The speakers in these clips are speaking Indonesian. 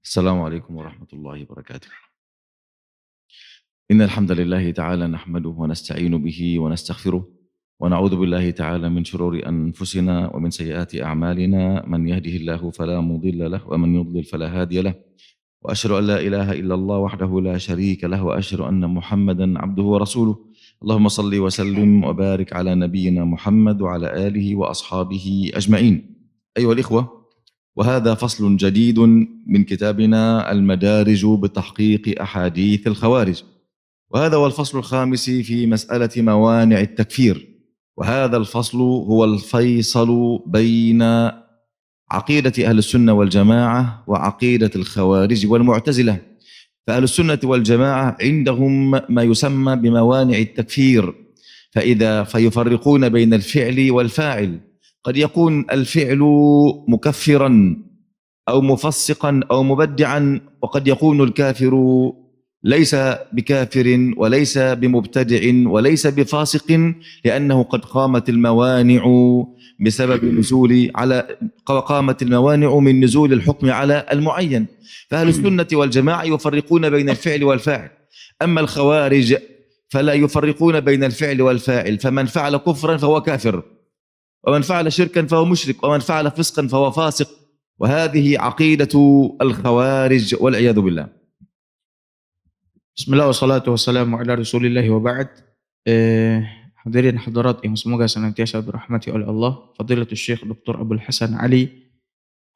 السلام عليكم ورحمة الله وبركاته. إن الحمد لله تعالى نحمده ونستعين به ونستغفره ونعوذ بالله تعالى من شرور أنفسنا ومن سيئات أعمالنا. من يهده الله فلا مضل له ومن يضلل فلا هادي له، وأشهد أن لا إله إلا الله وحده لا شريك له، وأشهد أن محمدا عبده ورسوله. اللهم صل وسلم وبارك على نبينا محمد وعلى آله وأصحابه أجمعين. أيها الإخوة، وهذا فصل جديد من كتابنا المدارج بتحقيق أحاديث الخوارج، وهذا هو الفصل الخامس في مسألة موانع التكفير. وهذا الفصل هو الفيصل بين عقيدة أهل السنة والجماعة وعقيدة الخوارج والمعتزلة. فأهل السنة والجماعة عندهم ما يسمى بموانع التكفير، فيفرقون بين الفعل والفاعل. قد يكون الفعل مكفرا أو مفسقا أو مبدعا، وقد يكون الكافر ليس بكافر وليس بمبتدع وليس بفاسق، لأنه قد قامت الموانع بسبب قامت الموانع من نزول الحكم على المعين. فأهل السنة والجماعة يفرقون بين الفعل والفاعل. أما الخوارج فلا يفرقون بين الفعل والفاعل، فمن فعل كفرا فهو كافر، ومن فعل شركا فهو مشرك، ومن فعل فسقا فهو فاسق. وهذه عقيدة الخوارج والعياذ بالله. Bismillah wassalatu wassalamu ala rasulillah wa ba'd. Hadirin hadirat yang semoga senantiasa dirahmati oleh Allah, Fadilatul Syekh Dr. Abdul Hasan Ali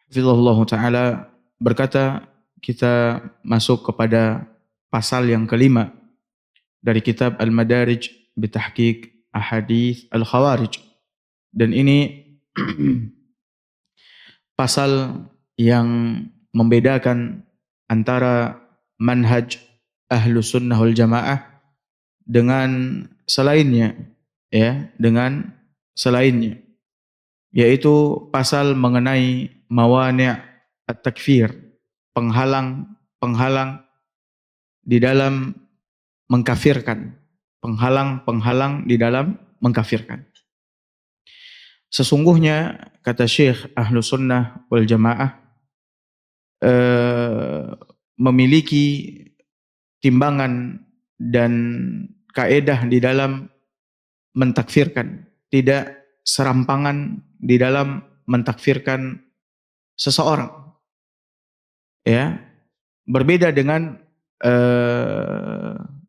hafizahullah ta'ala berkata, kita masuk kepada pasal yang kelima dari kitab Al-Madarij Bitahqiq Ahadits Al-Khawarij. Dan ini pasal yang membedakan antara manhaj Ahlu Sunnah wal Jamaah dengan selainnya, yaitu pasal mengenai mawani' at-takfir, penghalang di dalam mengkafirkan, penghalang di dalam mengkafirkan. Sesungguhnya kata Syekh Ahlu Sunnah wal Jamaah memiliki timbangan dan kaedah di dalam mentakfirkan, tidak serampangan di dalam mentakfirkan seseorang. Ya, berbeda dengan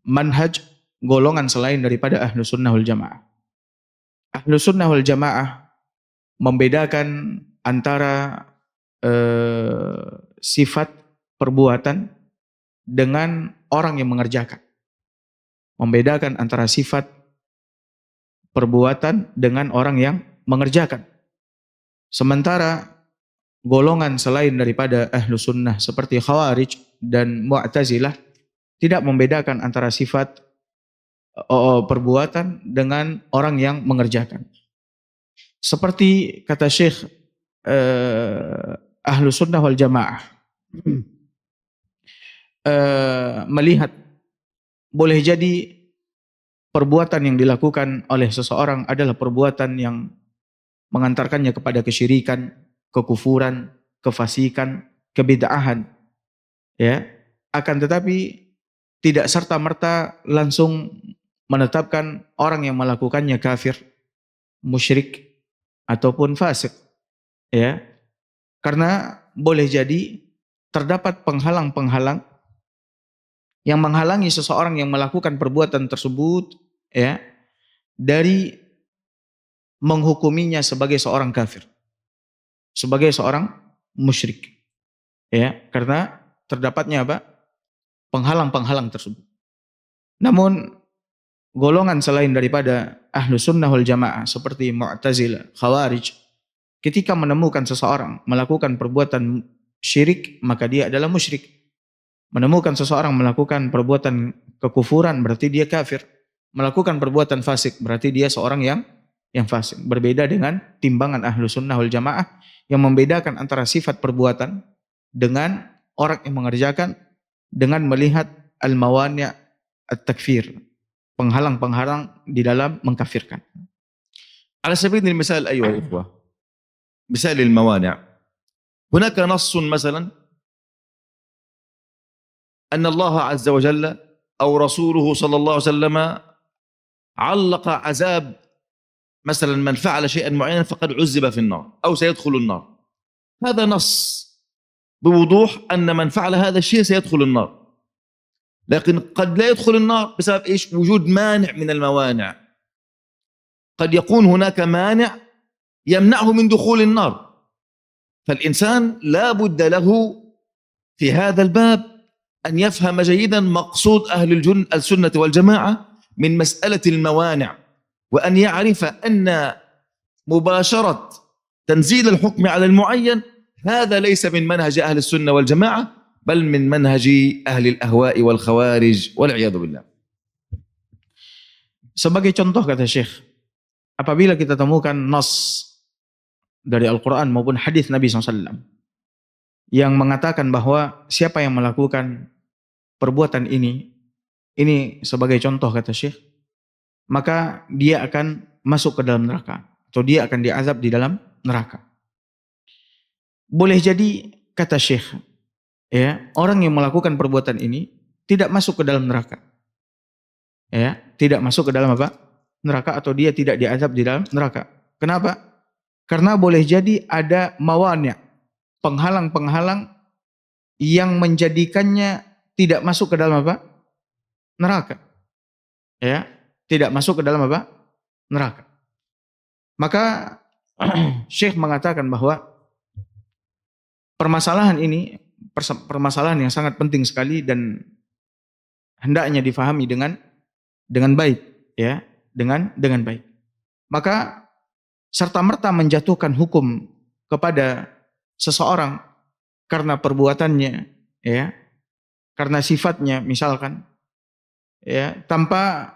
manhaj golongan selain daripada Ahlu Sunnah wal Jamaah. Ahlu Sunnah wal Jamaah membedakan antara sifat perbuatan dengan orang yang mengerjakan. Membedakan antara sifat perbuatan dengan orang yang mengerjakan. Sementara golongan selain daripada Ahlu Sunnah seperti Khawarij dan Mu'tazilah tidak membedakan antara sifat perbuatan dengan orang yang mengerjakan. Seperti kata Syekh Ahlu Sunnah wal Jamaah melihat boleh jadi perbuatan yang dilakukan oleh seseorang adalah perbuatan yang mengantarkannya kepada kesyirikan, kekufuran, kefasikan, kebid'ahan, ya. Akan tetapi tidak serta-merta langsung menetapkan orang yang melakukannya kafir, musyrik ataupun fasik, ya. Karena boleh jadi terdapat penghalang-penghalang yang menghalangi seseorang yang melakukan perbuatan tersebut, ya, dari menghukuminya sebagai seorang kafir, sebagai seorang musyrik, ya, karena terdapatnya apa? Penghalang-penghalang tersebut. Namun golongan selain daripada Ahlu Sunnah wal Jamaah seperti Mu'tazilah, Khawarij, ketika menemukan seseorang melakukan perbuatan syirik, maka dia adalah musyrik. Menemukan seseorang melakukan perbuatan kekufuran, berarti dia kafir. Melakukan perbuatan fasik, berarti dia seorang yang fasik. Berbeda dengan timbangan Ahlu Sunnah wal Jamaah yang membedakan antara sifat perbuatan dengan orang yang mengerjakan, dengan melihat al-mawani' at-takfir, penghalang-penghalang di dalam mengkafirkan. على سبيل المثال أيها الإخوة، مثال الموانع، هناك نص مثلا أن الله عز وجل أو رسوله صلى الله عليه وسلم علق عذاب مثلا من فعل شيئا معينا فقد عذب في النار أو سيدخل النار. هذا نص بوضوح أن من فعل هذا الشيء سيدخل النار، لكن قد لا يدخل النار بسبب إيش؟ وجود مانع من الموانع. قد يكون هناك مانع يمنعه من دخول النار، فالإنسان لا بد له في هذا الباب أن يفهم جيدا مقصود أهل السنة والجماعة من مسألة الموانع، وأن يعرف أن مباشرة تنزيل الحكم على المعين هذا ليس من منهج أهل السنة والجماعة، بل من منهج أهل الأهواء والخوارج والعياذ بالله. Sebagai contoh kata Syekh, apabila kita temukan nas dari Al-Quran maupun hadis Nabi SAW yang mengatakan bahwa siapa yang melakukan perbuatan ini sebagai contoh kata Syekh, maka dia akan masuk ke dalam neraka atau dia akan diazab di dalam neraka. Boleh jadi kata Syekh, ya, orang yang melakukan perbuatan ini tidak masuk ke dalam neraka. Ya, tidak masuk ke dalam apa? Neraka, atau dia tidak diazab di dalam neraka. Kenapa? Karena boleh jadi ada mawani', penghalang-penghalang yang menjadikannya tidak masuk ke dalam apa? Neraka. Ya, tidak masuk ke dalam apa? Neraka. Maka Syekh mengatakan bahwa permasalahan ini permasalahan yang sangat penting sekali dan hendaknya difahami dengan baik, ya, dengan baik. Maka serta-merta menjatuhkan hukum kepada seseorang karena perbuatannya, ya, karena sifatnya misalkan, ya, tanpa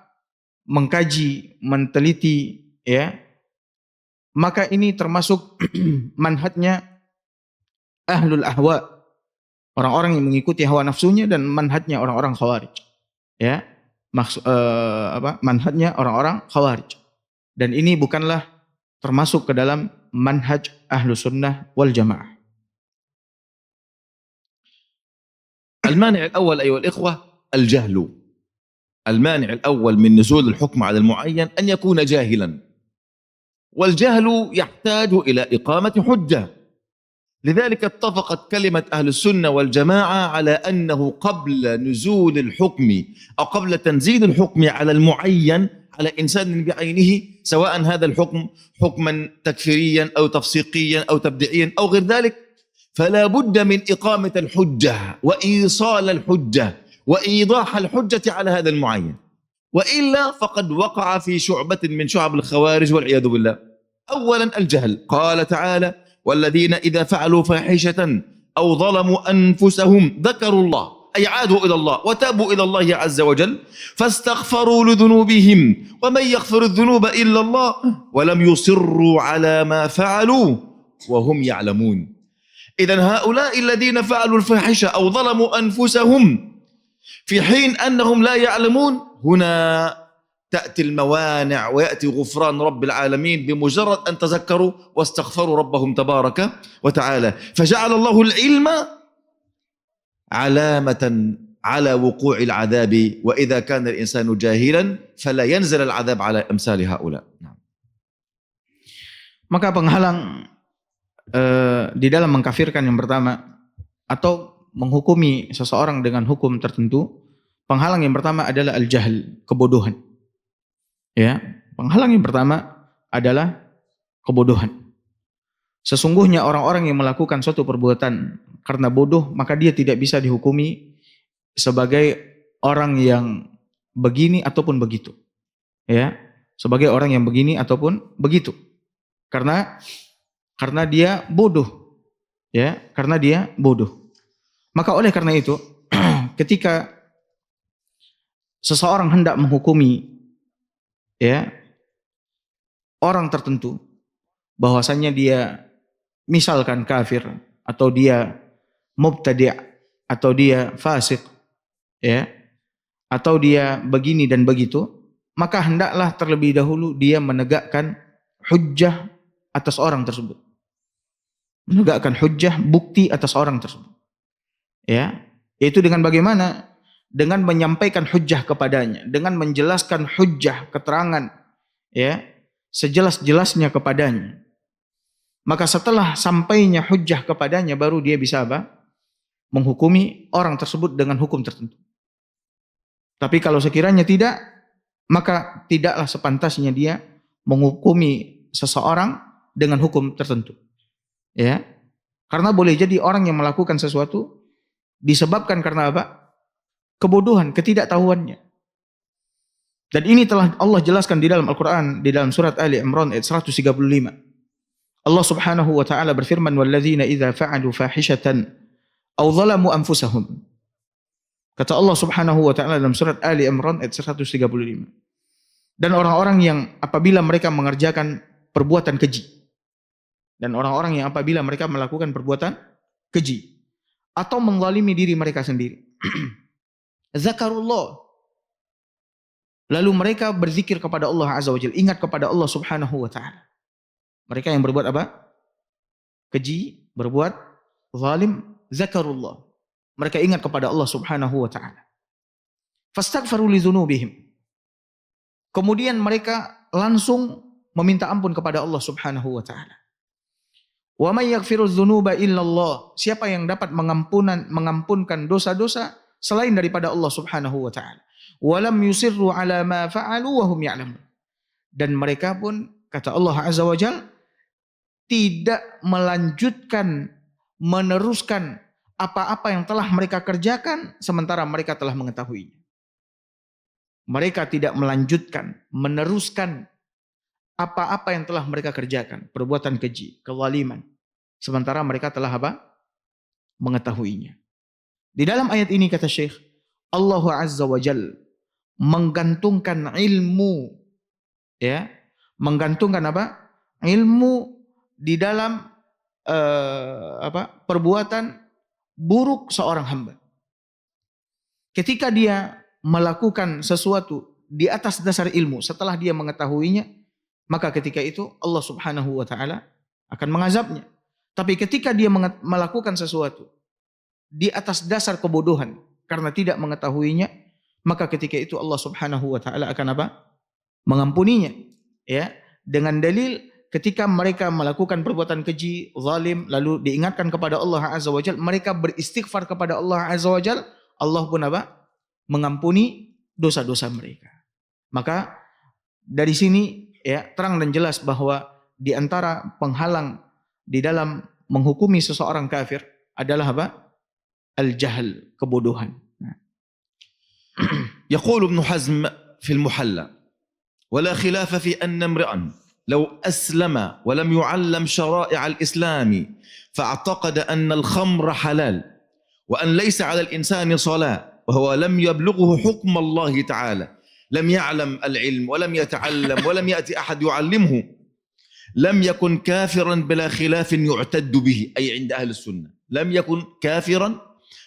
mengkaji, menteliti, ya, maka ini termasuk manhajnya ahlul ahwa, orang-orang yang mengikuti hawa nafsunya, dan manhajnya orang-orang khawarij, ya, manhajnya orang-orang khawarij. Dan ini bukanlah termasuk ke dalam manhaj ahlus sunnah wal jamaah. المانع الأول أيها الإخوة الجهل. المانع الأول من نزول الحكم على المعين أن يكون جاهلا، والجهل يحتاج إلى إقامة حجة. لذلك اتفقت كلمة أهل السنة والجماعة على أنه قبل نزول الحكم أو قبل تنزيل الحكم على المعين على إنسان بعينه، سواء هذا الحكم حكما تكفيريا أو تفسيقيا أو تبديعيا أو غير ذلك، فلا بد من إقامة الحجة وإيصال الحجة وإيضاح الحجة على هذا المعين، وإلا فقد وقع في شعبة من شعب الخوارج والعياذ بالله. أولا الجهل. قال تعالى: والذين إذا فعلوا فاحشة أو ظلموا أنفسهم ذكروا الله، أي عادوا إلى الله وتابوا إلى الله عز وجل فاستغفروا لذنوبهم ومن يغفر الذنوب إلا الله ولم يصروا على ما فعلوا وهم يعلمون. إذن هؤلاء الذين فعلوا الفاحشة أو ظلموا أنفسهم في حين أنهم لا يعلمون، هنا تأتي الموانع ويأتي غفران رب العالمين بمجرد أن تذكروا واستغفروا ربهم تبارك وتعالى. فجعل الله العلم علامة على وقوع العذاب، وإذا كان الإنسان جاهلا فلا ينزل العذاب على أمثال هؤلاء. Maka penghalang di dalam mengkafirkan yang pertama atau menghukumi seseorang dengan hukum tertentu, penghalang yang pertama adalah al-jahl, kebodohan. Ya, penghalang yang pertama adalah kebodohan. Sesungguhnya orang-orang yang melakukan suatu perbuatan karena bodoh, maka dia tidak bisa dihukumi sebagai orang yang begini ataupun begitu. Ya, sebagai orang yang begini ataupun begitu. Karena dia bodoh. Ya, karena dia bodoh. Maka oleh karena itu, ketika seseorang hendak menghukumi, ya, orang tertentu bahwasannya dia misalkan kafir atau dia mubtadi' atau dia fasik, ya, atau dia begini dan begitu, maka hendaklah terlebih dahulu dia menegakkan hujjah atas orang tersebut. Menegakkan hujjah, bukti atas orang tersebut. Ya, Yaitu dengan bagaimana? Dengan menyampaikan hujjah kepadanya, dengan menjelaskan hujjah, keterangan, ya, sejelas-jelasnya kepadanya. Maka setelah sampainya hujjah kepadanya, baru dia bisa apa? Menghukumi orang tersebut dengan hukum tertentu. Tapi kalau sekiranya tidak, maka tidaklah sepantasnya dia menghukumi seseorang dengan hukum tertentu. Ya, karena boleh jadi orang yang melakukan sesuatu disebabkan karena apa? Kebodohan, ketidaktahuannya. Dan ini telah Allah jelaskan di dalam Al-Quran, di dalam surat Ali Imran ayat 135. Allah Subhanahu wa taala berfirman, "Walladzina idza fa'alu fahishatan aw zalamu anfusahum." Kata Allah Subhanahu wa taala dalam surat Ali Imran ayat 135. Dan orang-orang yang apabila mereka mengerjakan perbuatan keji, dan orang-orang yang apabila mereka melakukan perbuatan keji atau menzalimi diri mereka sendiri, zakarullah, lalu mereka berzikir kepada Allah Azza wa Jalla, ingat kepada Allah Subhanahu wa taala. Mereka yang berbuat apa? Keji, berbuat zalim, zakarullah. Mereka ingat kepada Allah Subhanahu wa taala. Fastaghfiru li dzunubihim. Kemudian mereka langsung meminta ampun kepada Allah Subhanahu wa taala. Wa may yaghfiru dzunuba illallah. Siapa yang dapat mengampunkan dosa-dosa selain daripada Allah Subhanahu wa taala. Wa lam yusirru ala ma fa'alu wa hum ya'lamun. Dan mereka pun, kata Allah Azza wa Jalla, tidak melanjutkan, meneruskan apa-apa yang telah mereka kerjakan sementara mereka telah mengetahuinya. Mereka tidak melanjutkan, meneruskan apa-apa yang telah mereka kerjakan, perbuatan keji, kezaliman, sementara mereka telah apa? Mengetahuinya. Di dalam ayat ini kata Syekh, Allah Azza wa Jalla menggantungkan ilmu, ya, menggantungkan apa? Ilmu di dalam perbuatan buruk seorang hamba. Ketika dia melakukan sesuatu di atas dasar ilmu, setelah dia mengetahuinya, maka ketika itu Allah Subhanahu wa taala akan mengazabnya. Tapi ketika dia melakukan sesuatu di atas dasar kebodohan karena tidak mengetahuinya, maka ketika itu Allah Subhanahu wa taala akan apa? Mengampuninya, ya, dengan dalil ketika mereka melakukan perbuatan keji, zalim, lalu diingatkan kepada Allah Azza wa Jalla, mereka beristighfar kepada Allah Azza wa Jalla, Allah pun apa? Mengampuni dosa-dosa mereka. Maka dari sini, ya, terang dan jelas bahwa di antara penghalang di dalam menghukumi seseorang kafir adalah apa? Al-jahl, kebodohan. يقول ابن حزم في المحلى: ولا خلاف في أن امرئا لو أسلم ولم يعلم شرائع الإسلام فاعتقد أن الخمر حلال وأن ليس على الإنسان صلاة وهو لم يبلغه حكم الله تعالى، لم يعلم العلم ولم يتعلم ولم يأتي أحد يعلمه، لم يكن كافرا بلا خلاف يعتد به، أي عند أهل السنة، لم يكن كافرا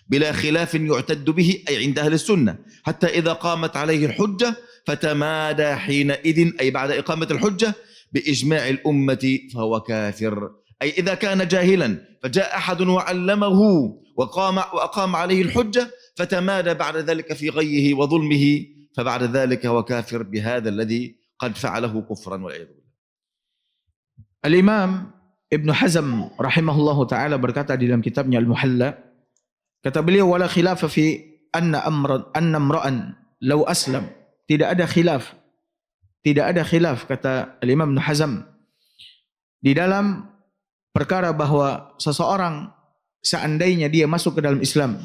بلا خلاف يعتد به، أي عند أهل السنة، حتى إذا قامت عليه الحجة فتمادى حينئذ، أي بعد إقامة الحجة، بإجماع الأمة فهو كافر. أي إذا كان جاهلا فجاء أحد وعلمه وأقام عليه الحجة فتمادى بعد ذلك في غيه وظلمه، فبعد ذلك هو كافر بهذا الذي قد فعله كفرا والعياذ بالله. Al-Imam Ibn Hazm rahimahullahu ta'ala berkata di dalam kitabnya Al-Muhalla, kata beliau, wala khilafa fi anna imra'an law aslam. Tidak ada khilaf, kata Al-Imam Ibn Hazm, di dalam perkara bahwa seseorang seandainya dia masuk ke dalam Islam,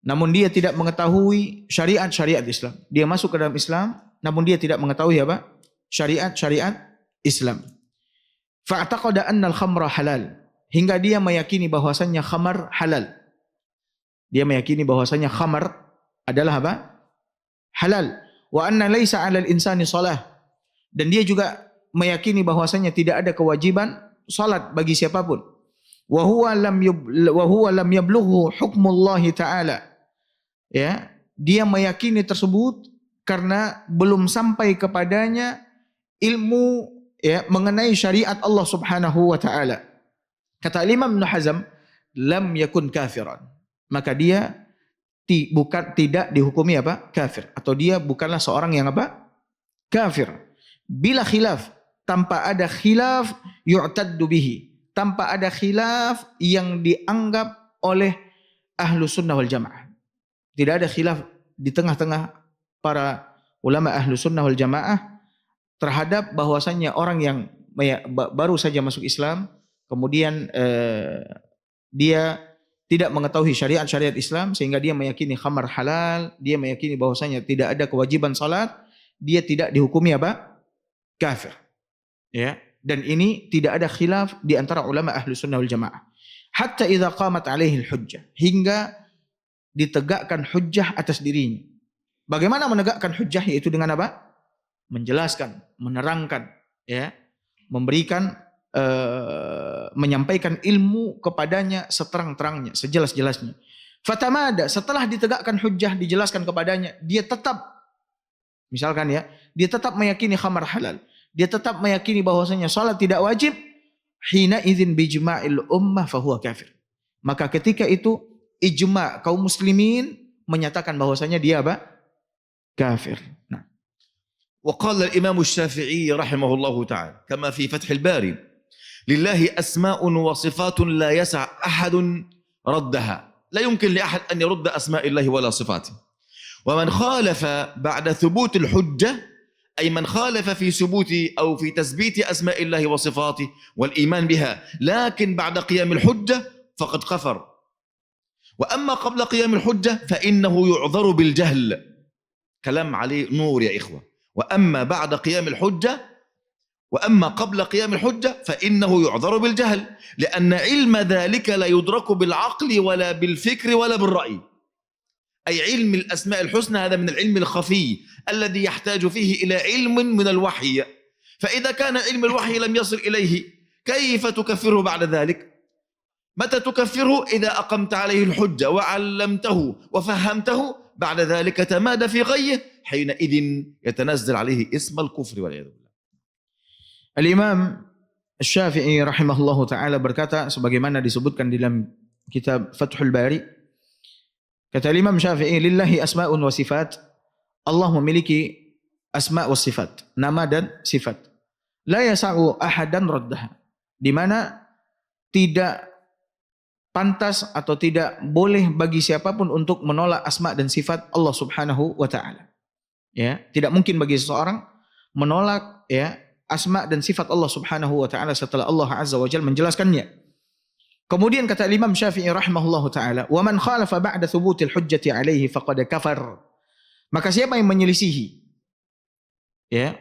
namun dia tidak mengetahui syariat-syariat Islam. Dia masuk ke dalam Islam, namun dia tidak mengetahui apa? Syariat-syariat Islam. Fa'taqada anna al-khamra halal. Hingga dia meyakini bahwasannya khamar halal. Dia meyakini bahwasannya khamar adalah apa? Halal. Wa anna laisa 'alal insani shalah. Dan dia juga meyakini bahwasannya tidak ada kewajiban salat bagi siapapun. Wa huwa lam yablughu hukmullahi ta'ala. Ya, dia meyakini tersebut karena belum sampai kepadanya ilmu, ya, mengenai syariat Allah Subhanahu wa taala. Kata Imam Ibn Hazm, lam yakun kafiran. Maka dia tidak dihukumi apa? Kafir, atau dia bukanlah seorang yang apa? Kafir. Bila khilaf, tanpa ada khilaf yu'taddu bihi, tanpa ada khilaf yang dianggap oleh ahlu sunnah wal jamaah. Tidak ada khilaf di tengah-tengah para ulama ahlu sunnah wal jamaah terhadap bahwasannya orang yang baru saja masuk Islam, kemudian dia tidak mengetahui syariat Islam sehingga dia meyakini khamar halal, dia meyakini bahwasanya tidak ada kewajiban salat, dia tidak dihukumi apa? Kafir. Ya, dan ini tidak ada khilaf di antara ulama ahlu sunnah wal jamaah. Hatta idza qamat alaihi hujjah, hingga ditegakkan hujjah atas dirinya. Bagaimana menegakkan hujjah? Yaitu dengan apa? Menjelaskan, menerangkan, ya, memberikan, menyampaikan ilmu kepadanya seterang-terangnya, sejelas-jelasnya. Fatamada, setelah ditegakkan hujjah, dijelaskan kepadanya, dia tetap, misalkan ya, dia tetap meyakini khamar halal, dia tetap meyakini bahwasanya salat tidak wajib, hina idzin bijma'il ummah fahuwa kafir. Maka ketika itu ijma' kaum muslimin menyatakan bahwasanya dia apa? Kafir. Nah. وقال الإمام الشافعي رحمه الله تعالى كما في فتح الباري: لله أسماء وصفات لا يسع أحد ردها، لا يمكن لأحد أن يرد أسماء الله ولا صفاته. ومن خالف بعد ثبوت الحجة، أي من خالف في ثبوت أو في تثبيت أسماء الله وصفاته والإيمان بها لكن بعد قيام الحجة فقد كفر. وأما قبل قيام الحجة فإنه يعذر بالجهل. كلام عليه نور يا إخوة. وأما بعد قيام الحجة، وأما قبل قيام الحجة فإنه يعذر بالجهل، لأن علم ذلك لا يدرك بالعقل ولا بالفكر ولا بالرأي. أي علم الأسماء الحسنى هذا من العلم الخفي الذي يحتاج فيه إلى علم من الوحي، فإذا كان علم الوحي لم يصل إليه كيف تكفره بعد ذلك؟ متى تكفره؟ إذا أقمت عليه الحجة وعلمته وفهمته، بعد ذلك تمادى في غيه، حينئذ يتنزل عليه اسم الكفر والعياذ بالله. Al-Imam Syafi'i rahimahullahu ta'ala berkata sebagaimana disebutkan di dalam kitab Fathul Bari, kata Imam Syafi'i, lillahi asma'un wa sifat, Allah memiliki asma' wa sifat, nama dan sifat, la yasa'u ahadan raddaha, di mana tidak pantas atau tidak boleh bagi siapapun untuk menolak asma dan sifat Allah Subhanahu wa taala. Ya, tidak mungkin bagi seseorang menolak ya asma dan sifat Allah Subhanahu wa taala setelah Allah Azza wa Jalla menjelaskannya. Kemudian kata Imam Syafi'i rahimahullahu taala, "Wa man khalafa ba'da thubutil hujjati 'alaihi faqad kafar." Maka siapa yang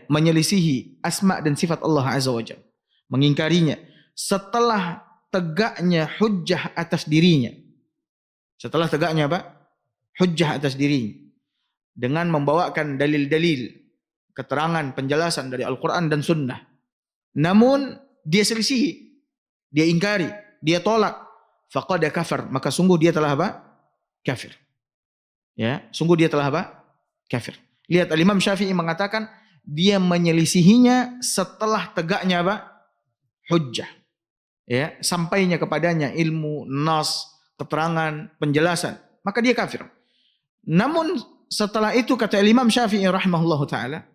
menyelisihi asma dan sifat Allah Azza wa Jalla, mengingkarinya setelah tegaknya hujjah atas dirinya. Setelah tegaknya apa? Hujjah atas dirinya. Dengan membawakan dalil-dalil, keterangan, penjelasan dari Al-Quran dan Sunnah. Namun dia selisihi, dia ingkari, dia tolak. Faqad kafar, maka sungguh dia telah apa? Kafir. Ya, sungguh dia telah apa? Kafir. Lihat, Al-Imam Syafi'i mengatakan dia menyelisihinya setelah tegaknya apa? Hujjah. Ya, sampainya kepadanya ilmu, nas, keterangan, penjelasan, maka dia kafir. Namun setelah itu kata Imam Syafi'i rahimahullahu taala,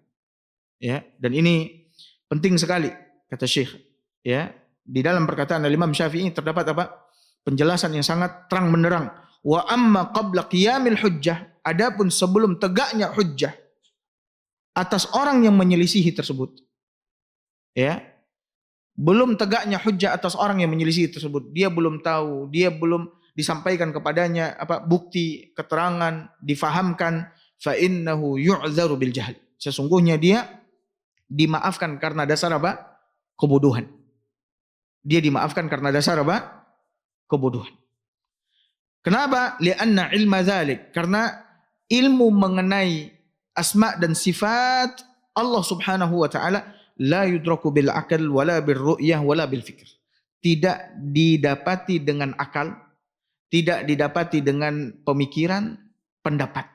ya, dan ini penting sekali kata Syekh, ya, di dalam perkataan Imam Syafi'i terdapat apa? Penjelasan yang sangat terang benderang. Wa amma qabla qiyamil hujjah, adapun sebelum tegaknya hujjah atas orang yang menyelisihi tersebut, ya, belum tegaknya hujjah atas orang yang menyelisihi tersebut, dia belum tahu, dia belum disampaikan kepadanya apa bukti, keterangan, difahamkan, fa innahu yu'dzaru bil jahl. Sesungguhnya dia dimaafkan karena dasar apa? Kebodohan. Dia dimaafkan karena dasar apa? Kebodohan. Kenapa? Li'anna ilma dzalik, karena ilmu mengenai asma dan sifat Allah Subhanahu wa taala la yudraku bil akal wala bil ru'yah wala bil fikr. Tidak didapati dengan akal, tidak didapati dengan pemikiran, pendapat.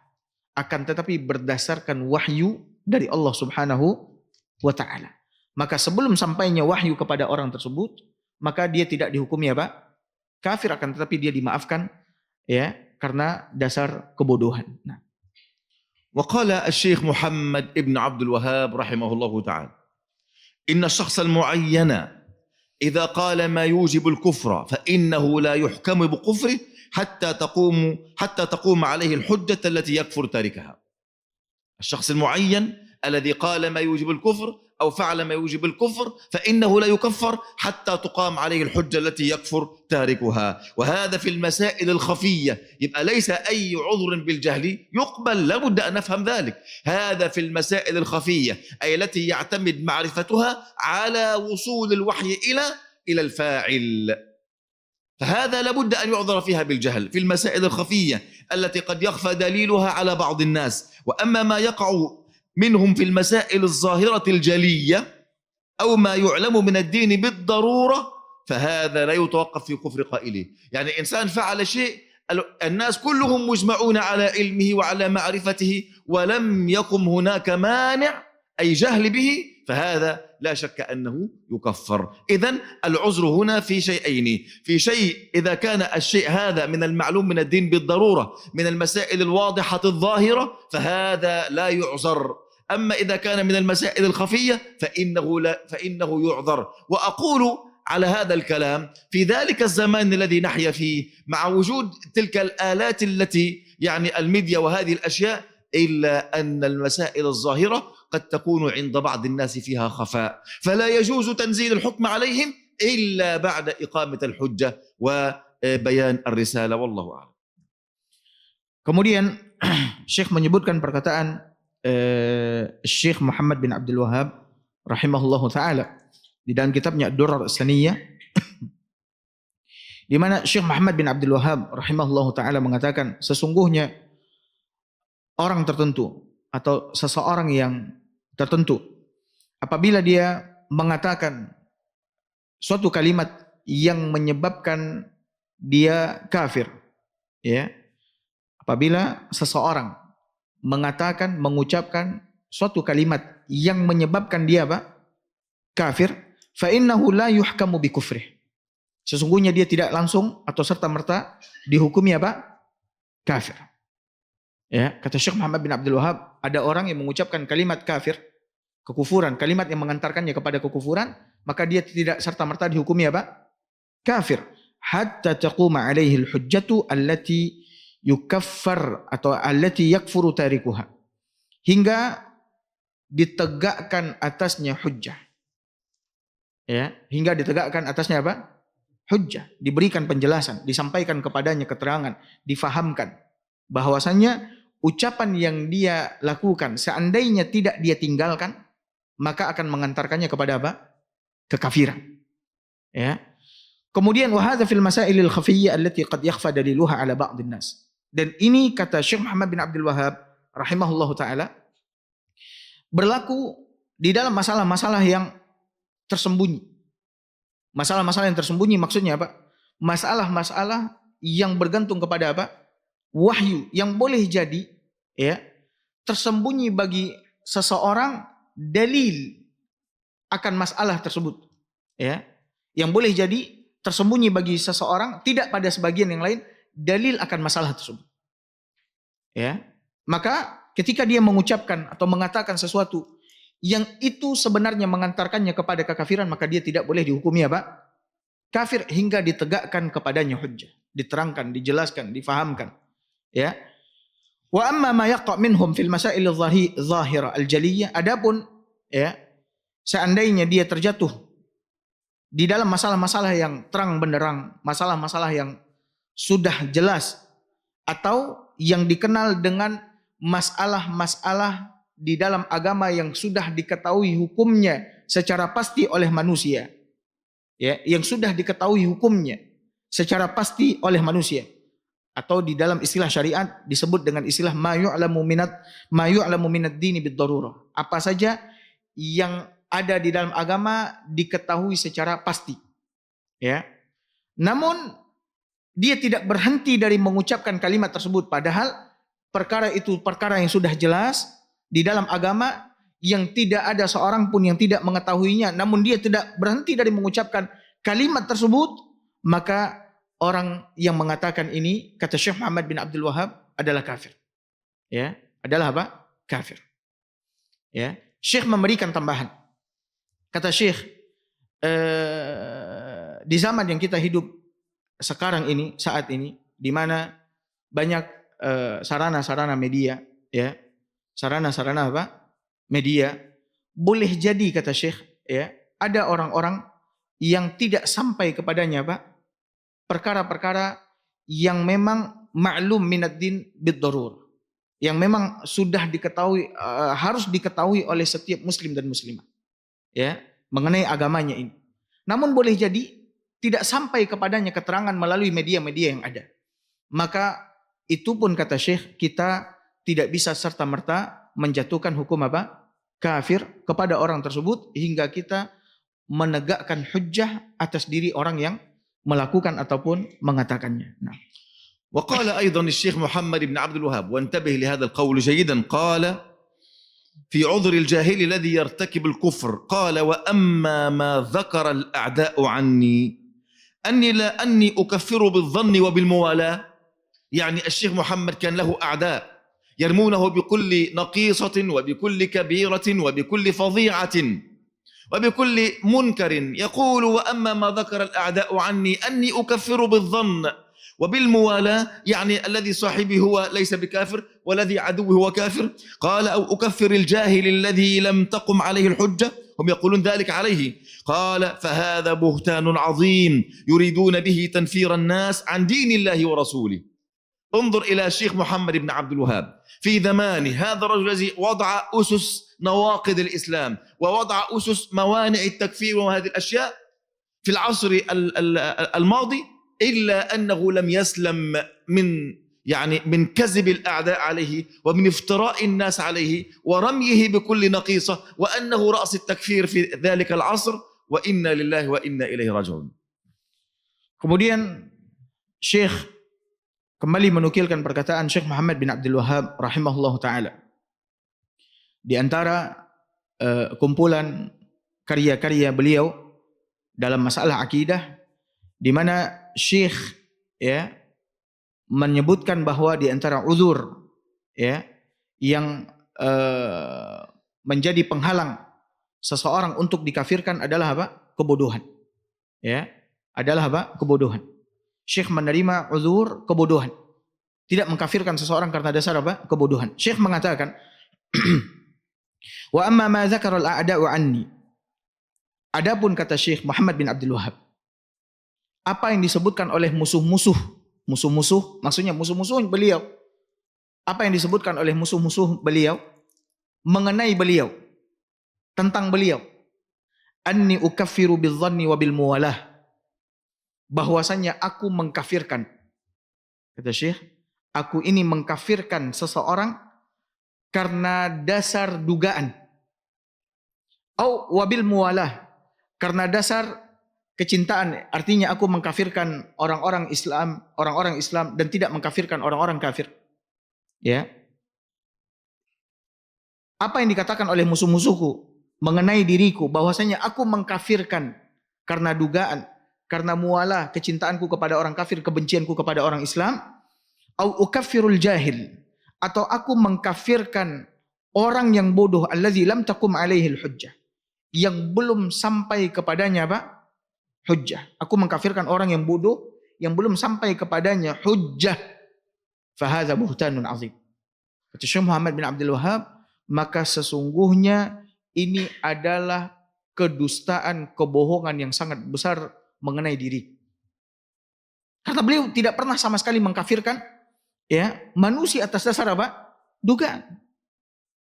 Akan tetapi berdasarkan wahyu dari Allah Subhanahu wa taala. Maka sebelum sampainya wahyu kepada orang tersebut, maka dia tidak dihukumi apa? Kafir, akan tetapi dia dimaafkan, ya, karena dasar kebodohan. Nah, وقال الشيخ محمد ابن عبد الوهاب رحمه الله تعالى إن الشخص المعين إذا قال ما يوجب الكفر فإنه لا يحكم بكفره حتى تقوم عليه الحجة التي يكفر تاركها. الشخص المعين الذي قال ما يوجب الكفر أو فعل ما يوجب الكفر فإنه لا يكفر حتى تقام عليه الحجة التي يكفر تاركها. وهذا في المسائل الخفية، يبقى ليس أي عذر بالجهل يقبل، لابد أن نفهم ذلك. هذا في المسائل الخفية أي التي يعتمد معرفتها على وصول الوحي إلى الفاعل، فهذا لابد أن يعذر فيها بالجهل في المسائل الخفية التي قد يخفى دليلها على بعض الناس. وأما ما يقع منهم في المسائل الظاهرة الجلية أو ما يعلم من الدين بالضرورة فهذا لا يتوقف في كفر قائله. يعني إنسان فعل شيء الناس كلهم مجمعون على علمه وعلى معرفته ولم يكن هناك مانع أي جهل به، فهذا لا شك أنه يكفر. إذن العذر هنا في شيئين: في شيء إذا كان الشيء هذا من المعلوم من الدين بالضرورة من المسائل الواضحة الظاهرة فهذا لا يعذر، أما إذا كان من المسائل الخفية فإنه يعذر. وأقول على هذا الكلام في ذلك الزمان الذي نحيا فيه مع وجود تلك الآلات التي يعني الميديا وهذه الأشياء، إلا أن المسائل الظاهرة قد تكون عند بعض الناس فيها خفاء، فلا يجوز تنزيل الحكم عليهم إلا بعد إقامة الحجة وبيان الرسالة، والله أعلم. kemudian Syekh menyebutkan perkataan Syekh Muhammad bin Abdul Wahab rahimahullahu taala di dalam kitabnya Ad-Durrar As-Saniyah, di mana Syekh Muhammad bin Abdul Wahab rahimahullahu taala mengatakan sesungguhnya orang tertentu atau seseorang yang tertentu apabila dia mengatakan suatu kalimat yang menyebabkan dia kafir, ya, apabila seseorang mengatakan, mengucapkan suatu kalimat yang menyebabkan dia apa? Kafir, fa innahu la yuhkamu bi kufrih. Sesungguhnya dia tidak langsung atau serta-merta dihukumi apa? Kafir. Ya, kata Syekh Muhammad bin Abdul Wahab, ada orang yang mengucapkan kalimat kafir, kekufuran, kalimat yang mengantarkannya kepada kekufuran, maka dia tidak serta-merta dihukumi apa? Kafir. Hatta taquma alaihi al-hujjatu allati yukaffar atau allati yakfuru tarikuha. Hingga ditegakkan atasnya hujjah. Ya, hingga ditegakkan atasnya apa? Hujjah, diberikan penjelasan, disampaikan kepadanya keterangan, difahamkan bahwasannya ucapan yang dia lakukan seandainya tidak dia tinggalkan maka akan mengantarkannya kepada apa? Kekafiran. Ya. Kemudian wa hadza fil masailil khafiyyah allati qad yakhfa daliluha ala ba'dhin nas. Dan ini kata Syekh Muhammad bin Abdul Wahab rahimahullahu taala berlaku di dalam masalah-masalah yang tersembunyi. Masalah-masalah yang tersembunyi maksudnya apa? Masalah-masalah yang bergantung kepada apa? Wahyu yang boleh jadi ya tersembunyi bagi seseorang dalil akan masalah tersebut, ya, yang boleh jadi tersembunyi bagi seseorang tidak pada sebagian yang lain dalil akan masalah tersebut, ya. Maka ketika dia mengucapkan atau mengatakan sesuatu yang itu sebenarnya mengantarkannya kepada kekafiran, maka dia tidak boleh dihukumi apa? Kafir hingga ditegakkan kepadanya hujjah, diterangkan, dijelaskan, difahamkan. Ya. Wa amma ma yaqa' minhum fil masail adh-dhahira al-jaliyah, adapun ya seandainya dia terjatuh di dalam masalah-masalah yang terang benderang, masalah-masalah yang sudah jelas atau yang dikenal dengan masalah-masalah di dalam agama yang sudah diketahui hukumnya secara pasti oleh manusia. Ya, yang sudah diketahui hukumnya secara pasti oleh manusia. Atau di dalam istilah syariat disebut dengan istilah ma yu'lamu minad dini bid-darurah. Apa saja yang ada di dalam agama diketahui secara pasti. Ya. Namun dia tidak berhenti dari mengucapkan kalimat tersebut, padahal perkara itu perkara yang sudah jelas di dalam agama yang tidak ada seorang pun yang tidak mengetahuinya, namun dia tidak berhenti dari mengucapkan kalimat tersebut, maka orang yang mengatakan ini, kata Syekh Muhammad bin Abdul Wahab, adalah kafir. Ya, adalah apa? Kafir. Ya, Syekh memberikan tambahan. Kata Syekh, di zaman yang kita hidup sekarang ini, saat ini, di mana banyak sarana-sarana media, ya, sarana-sarana apa? Media, boleh jadi kata Syekh, ya, ada orang-orang yang tidak sampai kepadanya apa? Perkara-perkara yang memang ma'lum minad din bid-darur, yang memang sudah diketahui, harus diketahui oleh setiap muslim dan muslimah, ya, mengenai agamanya ini. Namun boleh jadi tidak sampai kepadanya keterangan melalui media-media yang ada. Maka itu pun kata Syekh, kita tidak bisa serta-merta menjatuhkan hukum apa? Kafir kepada orang tersebut hingga kita menegakkan hujjah atas diri orang yang melakukan ataupun mengatakannya. Nah. وقال أيضا الشيخ محمد بن عبد الوهاب، وانتبه لهذا القول جيدا، قال في عذر الجاهل الذي يرتكب الكفر، قال وأما ما ذكر الأعداء عني أني أكفر بالظن وبالموالاة. يعني الشيخ محمد كان له أعداء يرمونه بكل نقيصة وبكل كبيرة وبكل فظيعة وبكل منكر، يقول وأما ما ذكر الأعداء عني أني أكفر بالظن وبالموالاة، يعني الذي صاحبي هو ليس بكافر والذي عدوه هو كافر. قال أو أكفر الجاهل الذي لم تقم عليه الحجة، هم يقولون ذلك عليه. قال فهذا بهتان عظيم يريدون به تنفير الناس عن دين الله ورسوله. انظر إلى الشيخ محمد بن عبد الوهاب في زمانه، هذا الرجل الذي وضع أسس نواقض الإسلام ووضع أسس موانع التكفير وهذه الأشياء في العصر الماضي، إلا أنه لم يسلم من كذب الأعداء عليه ومن افتراء الناس عليه ورميه بكل نقيصة، وأنه رأس التكفير في ذلك العصر، وإنا لله وإنا إليه راجعون. Kemudian Syekh kembali menukilkan perkataan Syekh Muhammad bin Abdul Wahab rahimahullah ta'ala. Di antara kumpulan karya-karya beliau dalam masalah akidah, di mana Syekh ya menyebutkan bahwa di antara uzur ya yang menjadi penghalang seseorang untuk dikafirkan adalah apa? Kebodohan. Ya, adalah apa? Kebodohan. Syekh menerima uzur kebodohan. Tidak mengkafirkan seseorang karena dasar apa? Kebodohan. Syekh mengatakan, "Wa amma ma dzakara al-a'da'u anni." Adapun kata Syekh Muhammad bin Abdul Wahab, apa yang disebutkan oleh musuh-musuh maksudnya musuh-musuh beliau, apa yang disebutkan oleh musuh-musuh beliau mengenai beliau, tentang beliau, anni ukaffiru bidzanni wa bil muwalah, bahwasanya aku mengkafirkan, kata Syekh, aku ini mengkafirkan seseorang karena dasar dugaan, au wabil muwalah, karena dasar kecintaan. Artinya aku mengkafirkan orang-orang Islam dan tidak mengkafirkan orang-orang kafir. Ya. Apa yang dikatakan oleh musuh-musuhku mengenai diriku, bahwasanya aku mengkafirkan karena dugaan, karena mualah, kecintaanku kepada orang kafir, kebencianku kepada orang Islam, au ukaffirul jahil, atau aku mengkafirkan orang yang bodoh, allazi lam takum alaihil hujjah, yang belum sampai kepadanya apa? Hujjah. Aku mengkafirkan orang yang bodoh yang belum sampai kepadanya hujjah. Fahadza buhtanun azim. Kata Syekh Muhammad bin Abdul Wahab, maka sesungguhnya ini adalah kedustaan, kebohongan yang sangat besar mengenai diri. Karena beliau tidak pernah sama sekali mengkafirkan ya manusia atas dasar apa? Dugaan.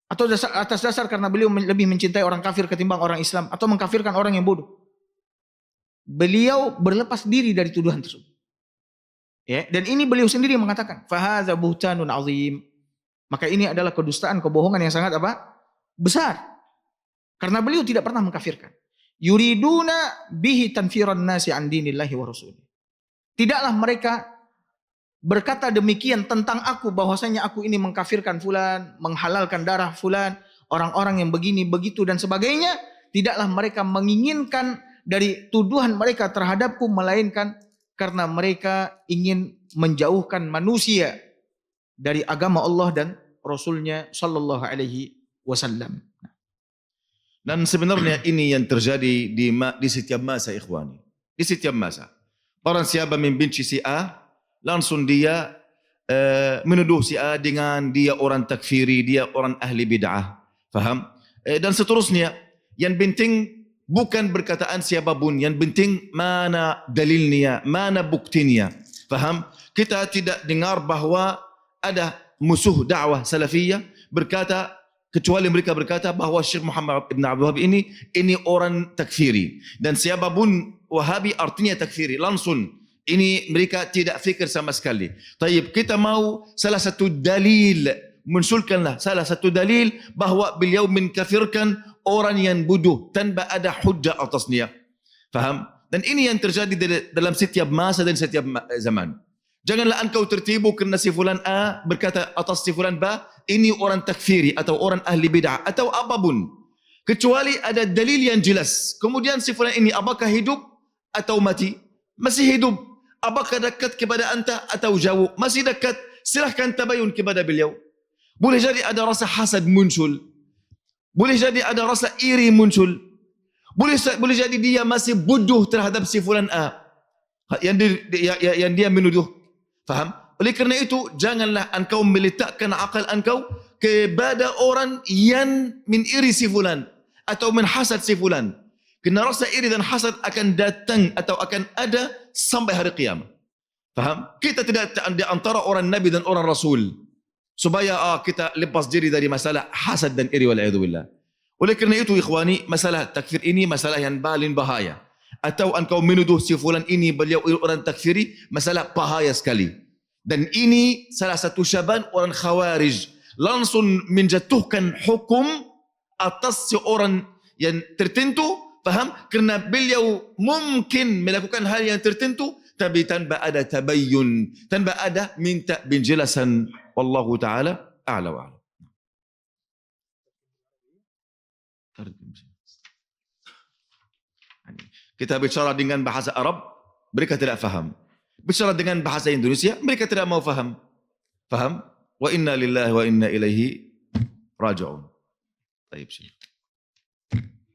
Atau atas dasar karena beliau lebih mencintai orang kafir ketimbang orang Islam, atau mengkafirkan orang yang bodoh. Beliau berlepas diri dari tuduhan tersebut. Ya, dan ini beliau sendiri yang mengatakan, fahadza buhtanun azim. Maka ini adalah kedustaan, kebohongan yang sangat apa? Besar. Karena beliau tidak pernah mengkafirkan. Yuriduna bihi tanfiran nasi an dinillahi wa rasulih. Tidaklah mereka berkata demikian tentang aku, bahwasanya aku ini mengkafirkan fulan, menghalalkan darah fulan, orang-orang yang begini, begitu dan sebagainya. Tidaklah mereka menginginkan dari tuduhan mereka terhadapku melainkan karena mereka ingin menjauhkan manusia dari agama Allah dan Rasulnya Sallallahu Alaihi Wasallam. Dan sebenarnya ini yang terjadi di setiap masa, ikhwani. Di setiap masa. Barang siapa membenci si A, langsung dia menuduh si A dengan dia orang takfiri, dia orang ahli bid'ah. Faham? Dan seterusnya. Yang penting bukan berkataan siapapun. Yang penting mana dalilnya, mana buktinya. Faham? Kita tidak dengar bahawa ada musuh dakwah salafiyah berkata, kecuali mereka berkata bahawa Syekh Muhammad Ibn Abdul Wahab ini orang takfiri. Dan siapapun Wahabi artinya takfiri. Langsung. Ini mereka tidak fikir sama sekali. Taib, kita mau salah satu dalil, munculkanlah salah satu dalil bahawa beliau menkafirkan orang yang bodoh tanpa ada hujjah atasnya. Faham? Dan ini yang terjadi dalam setiap masa dan setiap zaman. Janganlah engkau tertipu kerana si fulan A berkata atas si fulan B, ini orang takfiri atau orang ahli bid'ah atau apapun. Kecuali ada dalil yang jelas. Kemudian si fulan ini apakah hidup atau mati? Masih hidup. Apakah dekat kepada anta atau jauh? Masih dekat. Silahkan tabayun kepada beliau. Boleh jadi ada rasa hasad muncul. Boleh jadi ada rasa iri muncul. Boleh jadi dia masih bodoh terhadap si fulan A. Yang dia menuduh. Faham? Oleh kerana itu, janganlah engkau meletakkan akal engkau kepada orang yang meniri si fulan. Atau menhasad si fulan. Kerana rasa iri dan hasad akan datang atau akan ada sampai hari kiamat. Faham? Kita tidak di antara orang Nabi dan orang Rasul. Supaya kita lepas diri dari masalah hasad dan iri wal'iyadzubillah. Oleh kerana itu ikhwani, masalah takfir ini masalah yang paling bahaya. Atau engkau menuduh si fulan ini beliau orang takfiri, masalah bahaya sekali. Dan ini salah satu syaban orang khawarij. Langsung menjatuhkan hukum atas seorang yang tertentu. Faham? Kerana beliau mungkin melakukan hal yang tertentu tapi tanpa ada tabayyun, tanpa ada minta penjelasan. Wallahu taala a'la wa a'lam. Kita bicara dengan bahasa Arab, mereka tidak faham. Bicara dengan bahasa Indonesia, mereka tidak mau faham. Faham? Wa inna lillahi wa inna ilaihi raji'un. Baik, Syekh.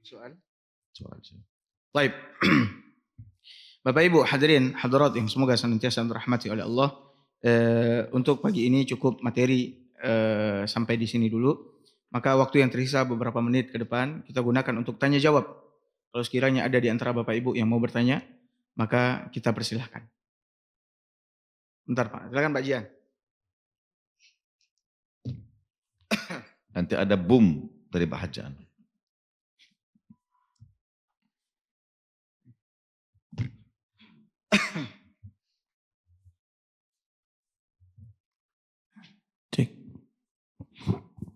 Soal. Baik. Bapak Ibu hadirin hadirat yang semoga senantiasa dirahmati oleh Allah. Untuk pagi ini cukup materi sampai di sini dulu. Maka waktu yang tersisa beberapa menit ke depan kita gunakan untuk tanya jawab. Kalau sekiranya ada di antara Bapak Ibu yang mau bertanya, maka kita persilahkan. Bentar Pak, silakan Pak Jian. Nanti ada boom dari Pak Hajan. Cek.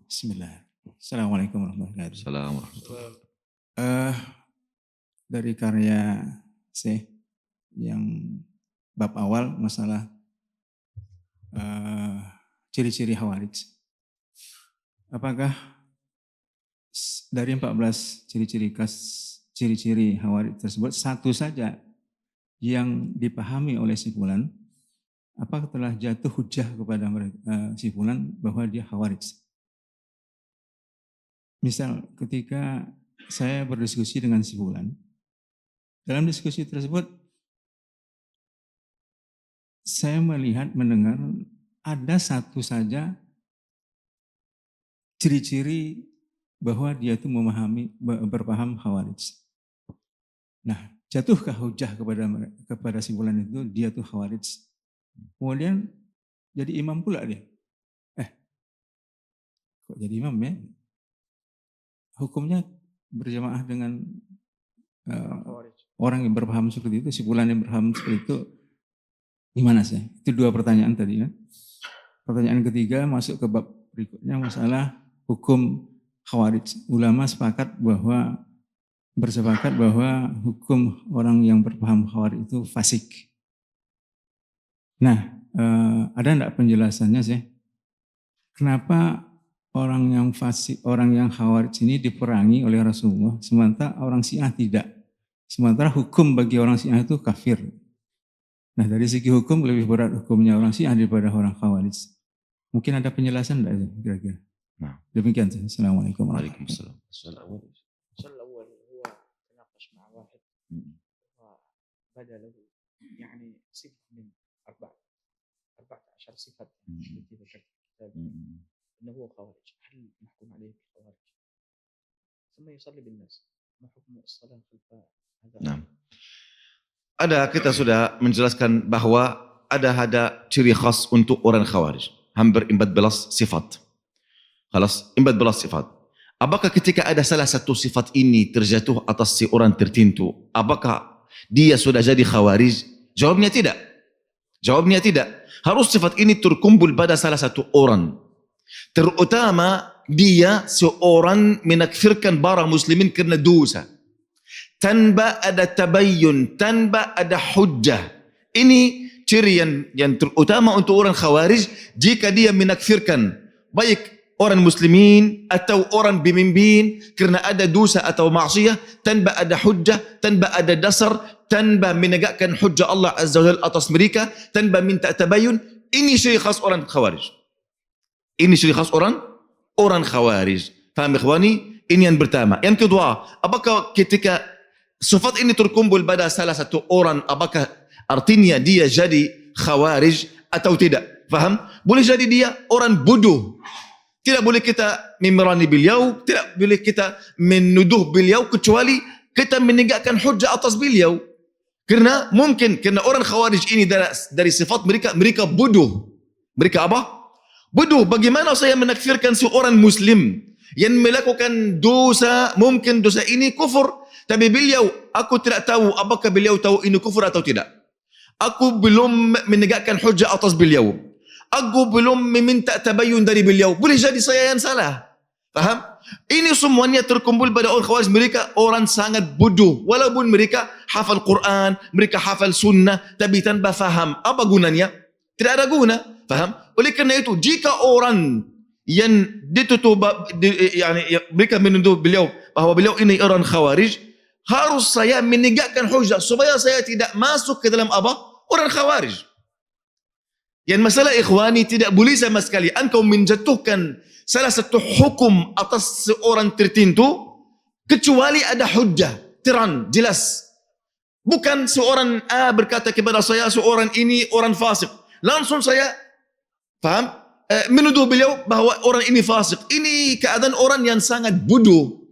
Bismillah. Assalamualaikum warahmatullahi wabarakatuh. Assalamualaikum. Dari karya Syekh yang bab awal masalah ciri-ciri Khawarij. Apakah dari 14 ciri-ciri Khawarij tersebut satu saja yang dipahami oleh si fulan, apakah telah jatuh hujah kepada si fulan bahwa dia Khawarij? Misal ketika saya berdiskusi dengan si fulan, dalam diskusi tersebut saya mendengar ada satu saja ciri-ciri bahwa dia itu berpaham Khawarij. Nah, jatuhkah hujah kepada si fulan itu dia itu Khawarij? Kemudian jadi imam pula dia. Kok jadi imam ya? Hukumnya berjamaah dengan orang yang berpaham seperti itu, si fulan yang berpaham seperti itu, gimana sih? Itu dua pertanyaan tadi kan. Pertanyaan ketiga masuk ke bab berikutnya, masalah hukum Khawarij. Ulama bersepakat bahwa hukum orang yang berpaham Khawarij itu fasik. Nah, ada enggak penjelasannya sih? Kenapa orang yang fasik, orang yang Khawarij ini diperangi oleh Rasulullah, sementara orang Syiah tidak? Sementara hukum bagi orang Syiah itu kafir. Nah dari segi hukum lebih berat hukumnya orang Syiah daripada orang Khawarij. Mungkin ada penjelasan enggak kira-kira? Nah. Demikian. Assalamualaikum warahmatullahi wabarakatuh. Waalaikumsalam. السؤال الأول هو تناقش مع واحد وبدا له يعني صفة من 14 صفة التي ذكرت في الكتاب أنه هو خوارج، هل نحكم عليه بالخوارج؟ ثم يصلي بالناس، ما حكم الصلاة خلف هذا؟ Nah. Kita sudah menjelaskan bahwa ada ciri khas untuk orang Khawarij. Hampir 14 sifat. Khalas, 14 sifat. Apakah ketika ada salah satu sifat ini terjatuh atas si orang tertentu, apakah dia sudah jadi Khawarij? Jawabnya tidak. Jawabnya tidak. Harus sifat ini terkumpul pada salah satu orang. Terutama dia seorang menakfirkan para muslimin kerana dosa. Tanpa ada tabayyun, tanpa ada hujjah. Ini ciri yang terutama untuk orang Khawarij jika dia menakfirkan baik orang muslimin atau orang pemimpin kerana ada dosa atau maksiat tanpa ada hujjah, tanpa ada dasar, tanpa menegakkan hujjah Allah Azza wa Jalla atas mereka, tanpa minta tabayyun. Ini ciri khas orang Khawarij. Ini ciri khas orang Khawarij. Faham ikhwani? Ini yang pertama. Yang kedua, apakah ketika sifat ini terkumpul pada salah satu orang, apakah artinya dia jadi Khawarij atau tidak? Faham? Boleh jadi dia orang bodoh. Tidak boleh kita memerani beliau, tidak boleh kita menuduh beliau kecuali kita menegakkan hujjah atas beliau. Kerana mungkin kerana orang Khawarij ini dari sifat mereka bodoh. Mereka apa? Bodoh. Bagaimana saya menakfirkan seorang muslim yang melakukan dosa, mungkin dosa ini kufur, tapi beliau, aku tidak tahu apakah beliau tahu ini kufur atau tidak. Aku belum menegakkan hujjah atas beliau. Aku belum meminta tabayyun dari beliau. Boleh jadi saya yang salah. Faham? Ini semuanya terkumpul pada orang Khawarij. Mereka orang sangat bodoh. Walaupun mereka hafal Quran, mereka hafal sunnah, tapi tanpa faham. Apa gunanya? Tidak ada guna. Faham? Oleh kerana itu, jika orang yang ditutup, mereka menuduh beliau bahawa beliau ini orang Khawarij, harus saya menegakkan hujjah supaya saya tidak masuk ke dalam apa? Orang Khawarij. Yang masalah ikhwani, tidak boleh sama sekali engkau menjatuhkan salah satu hukum atas seorang tertentu kecuali ada hujjah, terang, jelas. Bukan seorang A berkata kepada saya seorang ini orang fasik. Langsung saya faham? Menuduh beliau bahawa orang ini fasik. Ini keadaan orang yang sangat bodoh.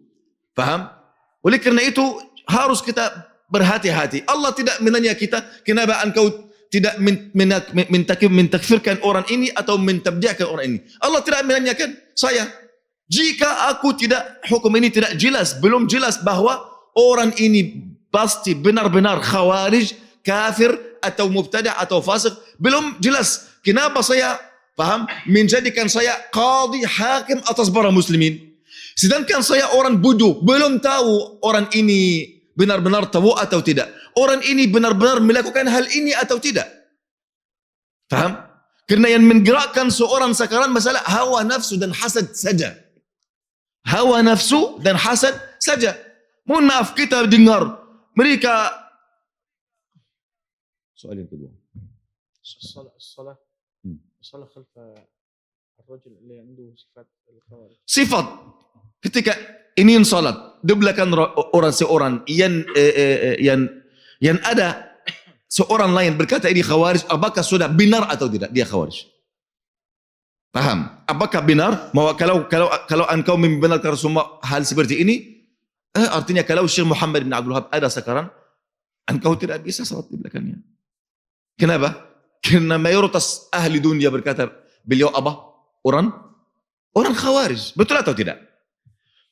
Faham? Oleh kerana itu harus kita berhati-hati. Allah tidak menanya kita kenapa engkau tidak mentakfirkan orang ini atau mentabdiakan orang ini. Allah tidak menanyakan saya. Jika aku tidak, hukum ini tidak jelas, belum jelas bahawa orang ini pasti benar-benar Khawarij, kafir atau mubtada' atau fasik, belum jelas. Kenapa saya faham menjadikan saya qadhi, hakim atas para muslimin? Sedangkan saya orang bodoh, belum tahu orang ini benar-benar tahu atau tidak. Orang ini benar-benar melakukan hal ini atau tidak. Faham? Kerana yang menggerakkan seorang sekarang masalah hawa nafsu dan hasad saja. Hawa nafsu dan hasad saja. Mohon maaf, kita dengar mereka. Soal yang kedua. الصلاة خلف الرجل اللي عنده صفات الخوارج. Sifat ketika ini salat di belakang orang seorang yang ada seorang lain berkata ini Khawarij, apakah sudah benar atau tidak dia Khawarij? Paham? Apakah benar? Kalau engkau membenarkan semua hal seperti ini, artinya kalau Syekh Muhammad bin Abdul Wahab ada sekarang, engkau tidak bisa salat di belakangnya. Kenapa? Kerana mayoritas ahli dunia berkata beliau apa? Orang Khawarij. Betul atau tidak?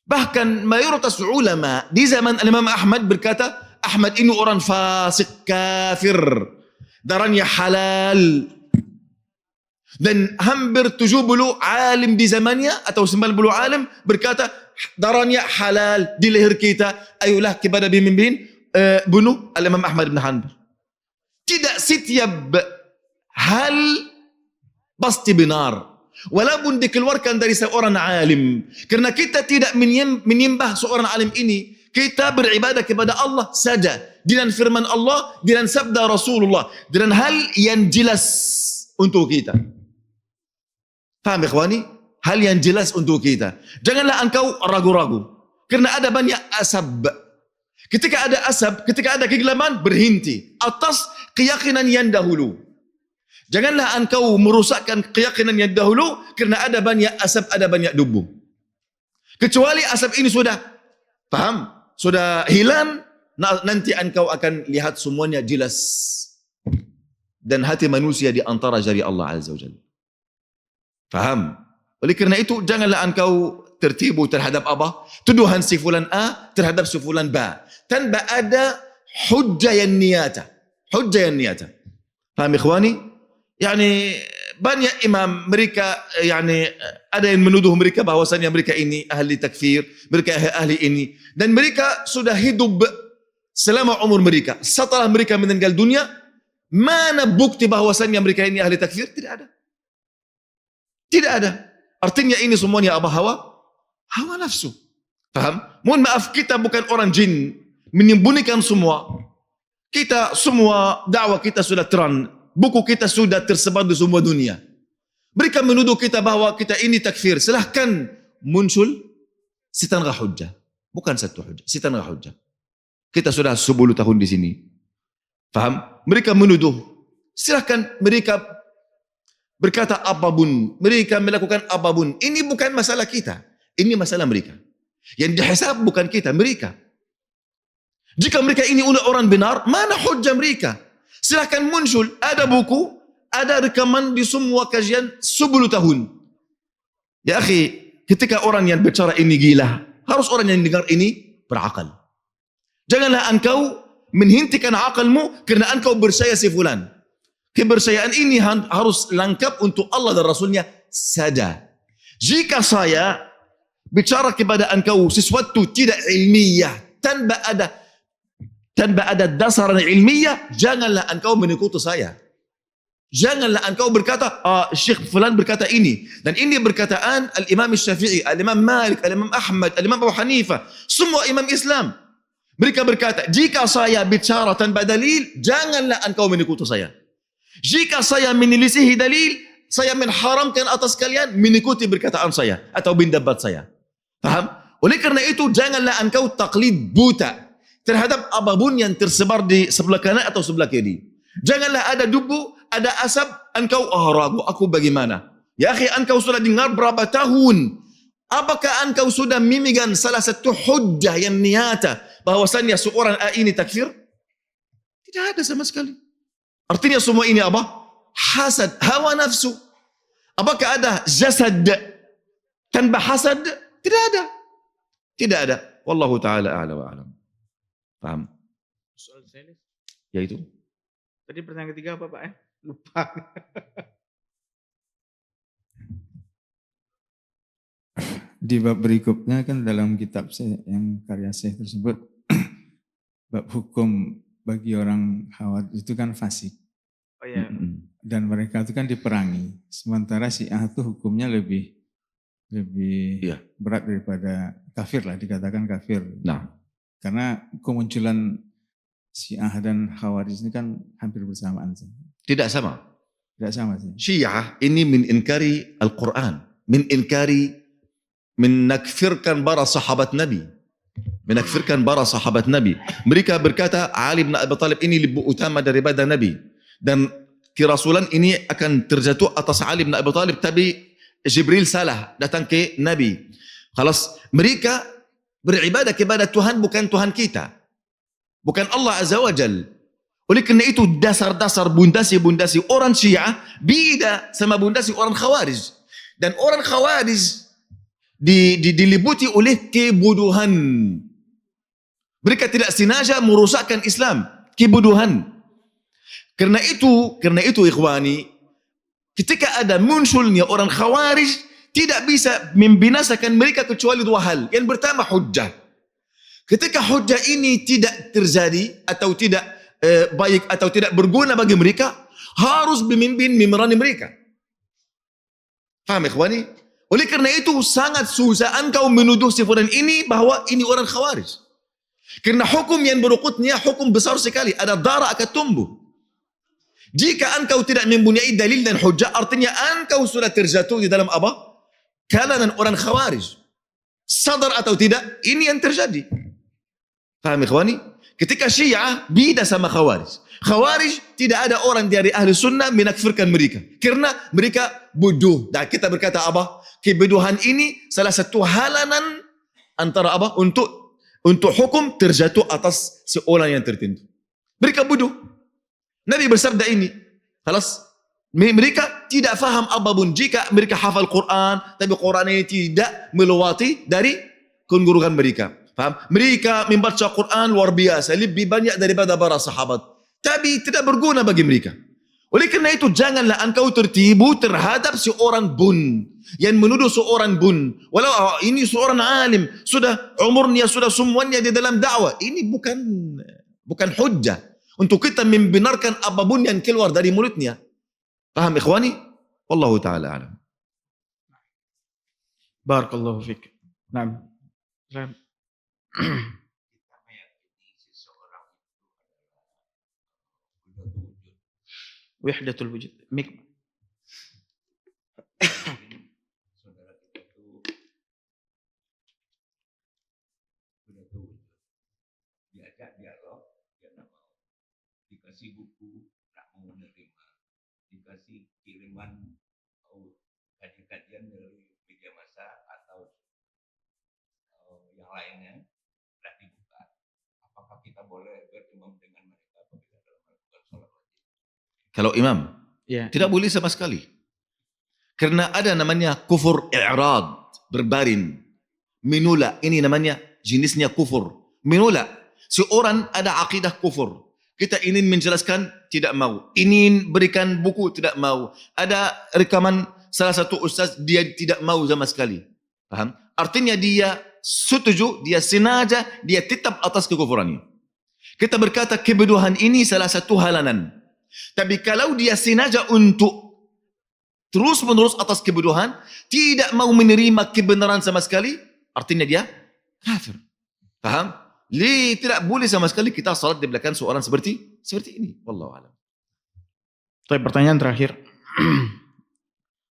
Bahkan mayoritas ulama di zaman Imam Ahmad berkata Ahmad ini orang fasik, kafir, darahnya halal. Dan hampir 70 alim di zamannya atau 90 alim berkata darahnya halal di leher kita. Ayolah kepada pemimpin bunuh Imam Ahmad bin Hanbal. Tidak setiap hal pasti benar. Walaupun dikeluarkan dari seorang alim. Kerana kita tidak menyembah seorang alim ini. Kita beribadah kepada Allah saja. dengan firman Allah, dengan sabda Rasulullah, dengan hal yang jelas untuk kita. Faham ikhwani? Hal yang jelas untuk kita. Janganlah engkau ragu-ragu. Karena ada banyak asab. Ketika ada asab, ketika ada kegelapan, berhenti atas keyakinan yang dahulu. Janganlah engkau merusakkan keyakinan yang dahulu, karena ada banyak asab, ada banyak debu. Kecuali asab ini sudah, paham? Sudah hilang, nanti engkau akan lihat semuanya jelas. Dan hati manusia di antara jari Allah Azza wa Jalla. Faham? Oleh kerana itu, janganlah engkau tertipu terhadap apa? Tuduhan si fulan A terhadap si fulan B. Tanpa ada hujjah yang niyata. Hujjah yang niyata. Faham ikhwani? Yani banyak imam mereka, yani ada yang menuduh mereka bahwasanya mereka ini ahli takfir, mereka ahli ini. Dan mereka sudah hidup selama umur mereka. Setelah mereka meninggal dunia, mana bukti bahwasanya mereka ini ahli takfir? Tidak ada. Tidak ada. Artinya ini semuanya apa? Hawa nafsu. Faham? Mohon maaf, kita bukan orang jin menyembunyikan semua. Kita semua dakwah kita sudah terang, buku kita sudah tersebar di semua dunia. Mereka menuduh kita bahwa kita ini takfir. Silahkan muncul setengah hujjah, bukan satu hujjah, setengah hujjah. Kita sudah 10 tahun di sini. Faham? Mereka menuduh. Silahkan mereka berkata apapun, mereka melakukan apapun. Ini bukan masalah kita. Ini masalah mereka. Yang dihisab bukan kita, mereka. Jika mereka ini orang benar, mana hujjah mereka? Silahkan muncul, ada buku, ada rekaman di semua kajian 10 tahun. Ya akhi, ketika orang yang bicara ini gila, harus orang yang dengar ini berakal. Janganlah engkau menghentikan akalmu kerana engkau bersaya si fulan. Kebersayaan ini harus lengkap untuk Allah dan Rasulnya saja. Jika saya bicara kepada engkau sesuatu tidak ilmiah, tanpa ada dasar ilmiah, janganlah engkau mengikuti saya. Janganlah engkau berkata, Syekh fulan berkata ini, dan ini berkataan Al-Imam Syafi'i, Al-Imam Malik, Al-Imam Ahmad, Al-Imam Abu Hanifah, semua imam Islam. Mereka berkata, jika saya bicara tanpa dalil, janganlah engkau mengikuti saya. Jika saya menyelisihi dalil, saya mengharamkan atas kalian mengikuti perkataan saya atau pendapat saya. Faham? Oleh kerana itu, janganlah engkau taklid buta terhadap apapun yang tersebar di sebelah kanan atau sebelah kiri. Janganlah ada debu, ada asap, engkau ragu, aku bagaimana? Ya akhi, engkau sudah dengar berapa tahun? Apakah engkau sudah memegang salah satu hujjah yang nyata bahwasannya seorang ini takfir? Tidak ada sama sekali. Artinya semua ini apa? Hasad, hawa nafsu. Apakah ada jasad tanpa hasad? Tidak ada. Tidak ada. Wallahu ta'ala a'la wa a'lam. Paham? Soal saya Yaitu? tadi pertanyaan ketiga apa Pak? Lupa. Di bab berikutnya kan dalam kitab saya yang karya saya tersebut bab hukum bagi orang Khawarij itu kan fasik. Oh iya. Dan mereka itu kan diperangi. Sementara Syiah itu hukumnya lebih Iya. berat daripada kafir lah, dikatakan kafir. Nah, Karena kemunculan Syiah dan Khawarij ini kan hampir bersamaan sih. tidak sama. Tidak sama sih. Syiah ini meninkari Al-Quran, menakfirkan para sahabat Nabi, menakfirkan para sahabat Nabi. Mereka berkata Ali bin Abi Thalib ini lebih utama daripada Nabi, dan kerasulan ini akan terjatuh atas Ali bin Abi Thalib, tapi Jibril salah datang ke Nabi. Khalas, mereka beribadah kepada Tuhan bukan Tuhan kita, bukan Allah Azza wa Jal. Oleh kerana itu dasar-dasar bundasi-bundasi orang Syiah beda sama bundasi orang Khawarij. Dan orang Khawarij diliputi oleh kebodohan. Mereka tidak sengaja merusakkan Islam, kebodohan. Karena itu ikhwani, ketika ada munculnya orang Khawarij, tidak bisa membinasakan mereka kecuali dua hal. Yang pertama hujjah. Ketika hujjah ini tidak terjadi atau tidak baik atau tidak berguna bagi mereka, harus memimpin memerangi mereka. Faham ikhwani? Oleh kerana itu sangat susah engkau menuduh si fulan ini bahwa ini orang Khawarij. Karena hukum yang berukutnya hukum besar sekali. Ada darah akan tumbuh. Jika engkau tidak mempunyai dalil dan hujah, artinya engkau sudah terjatuh di dalam apa? Kalangan orang khawarij. Sadar atau tidak, ini yang terjadi. Faham ikhwani? Ketika Syiah beda sama Khawarij. Khawarij tidak ada orang dari ahli sunnah menakfirkan mereka. Karena mereka bodoh. Dan kita berkata apa? Kebodohan ini salah satu halangan antara apa? Untuk hukum terjatuh atas seorang yang tertentu. Mereka bodoh. Nabi bersabda ini. Halas. Mereka tidak faham apapun. Jika mereka hafal Quran, tapi Quran ini tidak melewati dari kegurukan mereka. Faham? Mereka membaca Quran luar biasa, lebih banyak daripada para sahabat. Tapi tidak berguna bagi mereka. Oleh kerana itu, janganlah engkau tertipu terhadap seorang bun. Yang menuduh seorang bun. Walau ini seorang alim, sudah umurnya, sudah semuanya di dalam dakwah. Ini bukan hujjah. Untuk kita membenarkan apapun yang keluar dari mulutnya. Faham ikhwani? Wallahu ta'ala alam. Barakallahu fiik. Nah. Wahdatul wujud. Saudara kita itu diajak dialog, dia tak mau. Dikasih buku, tak mau menerima. Dikasih kiriman kajian-kajian dari media massa atau yang lainnya, tidak dibuka. Apakah kita boleh berimam dengan mereka apabila dalam melakukan sholat wajib? Kalau imam, Ya. tidak boleh sama sekali. Karena ada namanya kufur i'rad, berbaring, menolak. Ini namanya jenisnya kufur, menolak. Seorang ada akidah kufur. Kita ingin menjelaskan, tidak mau. Ingin berikan buku, tidak mau. Ada rekaman salah satu ustaz, dia tidak mau sama sekali. Paham? Artinya dia setuju, dia sengaja, dia tetap atas kekufurannya. Kita berkata kebodohan ini salah satu halangan. Tapi kalau dia sengaja untuk terus menerus atas kebodohan, tidak mau menerima kebenaran sama sekali, artinya dia kafir. Paham? Tidak boleh sama sekali kita salat di belakang seorang seperti ini. Wallahu a'lam. Pertanyaan terakhir.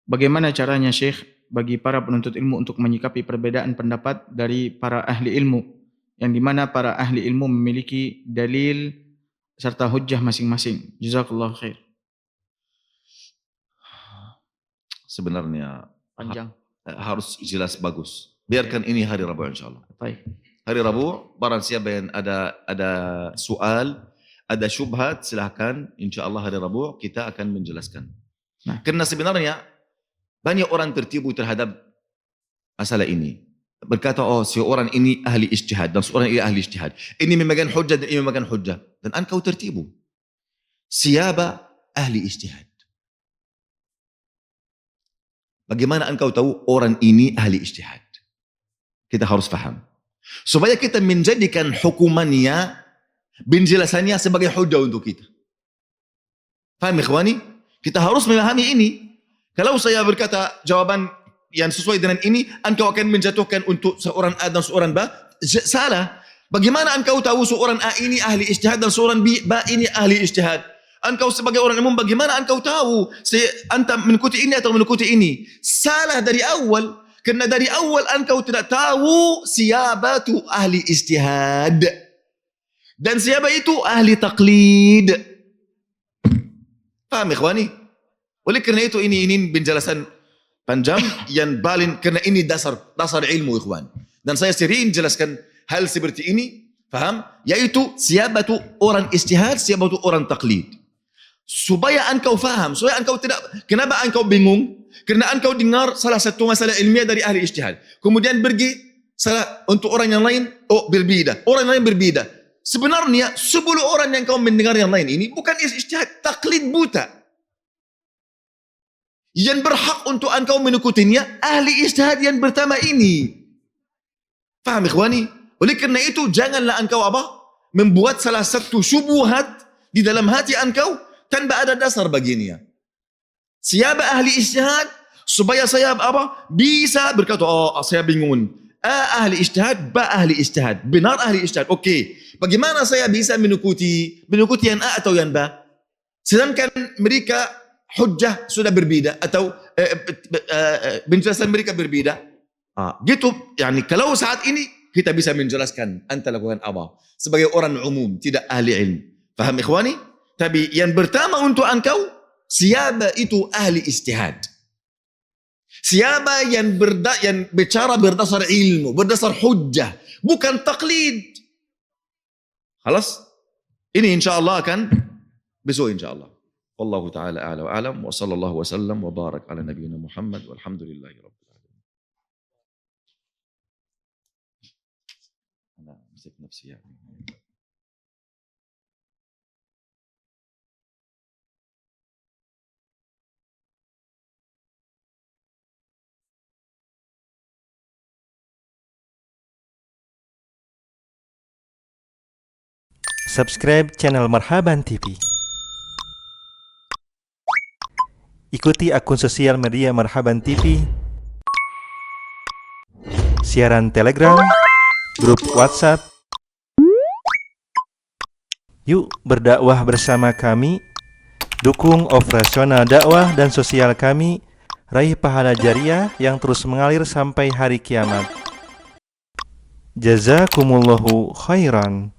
Bagaimana caranya Syekh bagi para penuntut ilmu untuk menyikapi perbedaan pendapat dari para ahli ilmu, yang dimana para ahli ilmu memiliki dalil serta hujjah masing-masing? Jazakallah khair. Sebenarnya Panjang. harus jelas bagus. Biarkan ini hari Rabu insyaAllah. Baik. Hari Rabu, barang siapa yang ada soal, ada syubhat, silakan. InsyaAllah hari Rabu kita akan menjelaskan. Nah. Karena sebenarnya banyak orang tertipu terhadap masalah ini. Berkata, oh seorang ini ahli ijtihad dan seorang ini ahli ijtihad. Ini memegang hujjah dan ini memegang hujjah. Dan engkau tertipu. Siapa ahli ijtihad? Bagaimana engkau tahu orang ini ahli ijtihad? Kita harus faham. Supaya kita menjadikan hukumannya, penjelasannya sebagai hujjah untuk kita. Faham ikhwani? Kita harus memahami ini. Kalau saya berkata jawaban yang sesuai dengan ini, engkau akan menjatuhkan untuk seorang A dan seorang B. Salah. Bagaimana engkau tahu seorang A ini ahli ijtihad dan seorang B ini ahli ijtihad? Engkau sebagai orang umum, bagaimana engkau tahu anta mengikuti ini atau mengikuti ini? Salah dari awal. Kerana dari awal engkau tidak tahu siapa itu ahli ijtihad. Dan siapa itu ahli taqlid. Faham ikhwani? Oleh kerana itu ini penjelasan panjang yang balin, kerana ini dasar ilmu ikhwan. Dan saya sering jelaskan hal seperti ini, faham? Yaitu siapa itu orang ijtihad, siapa itu orang taqlid. Supaya engkau faham, supaya engkau tidak, kenapa engkau bingung? Kerana engkau dengar salah satu masalah ilmiah dari ahli ijtihad. Kemudian pergi untuk orang yang lain, berbeda. Orang lain berbeda. Sebenarnya 10 orang yang kau mendengar yang lain ini bukan ijtihad, taklid buta. Yang berhak untuk engkau mengikutinya ahli ijtihad yang pertama ini. Faham ikhwani? Oleh kerana itu janganlah engkau membuat salah satu syubhat di dalam hati engkau tanpa ada dasar baginya. Siapa ahli ijtihad supaya saya bisa berkata, oh saya bingung. A ahli ijtihad, ba ahli ijtihad. Benar ahli ijtihad. Oke. Bagaimana saya bisa mengikuti yang A atau yang B? Sedangkan mereka hujjah sudah berbeda atau penjelasan mereka berbeda. Gitu. Yani kalau saat ini kita bisa menjelaskan anta lakukan apa sebagai orang umum, tidak ahli ilmu. Faham ikhwani? Tapi yang pertama untuk engkau, siapa itu ahli ijtihad? Siapa yang bicara berdasar ilmu, berdasar hujjah, bukan taklid. Halas? Ini insyaallah akan besok insyaallah. Wallahu taala a'la wa a'lam wa sallallahu wasallam wa barak ala nabiyyina Muhammad walhamdulillahi rabbil alamin. Ana masih nafsi ya. Subscribe channel Marhaban TV. Ikuti akun sosial media Marhaban TV, siaran Telegram, grup WhatsApp. Yuk berdakwah bersama kami, dukung operasional dakwah dan sosial kami, raih pahala jariah yang terus mengalir sampai hari kiamat. Jazakumullahu khairan.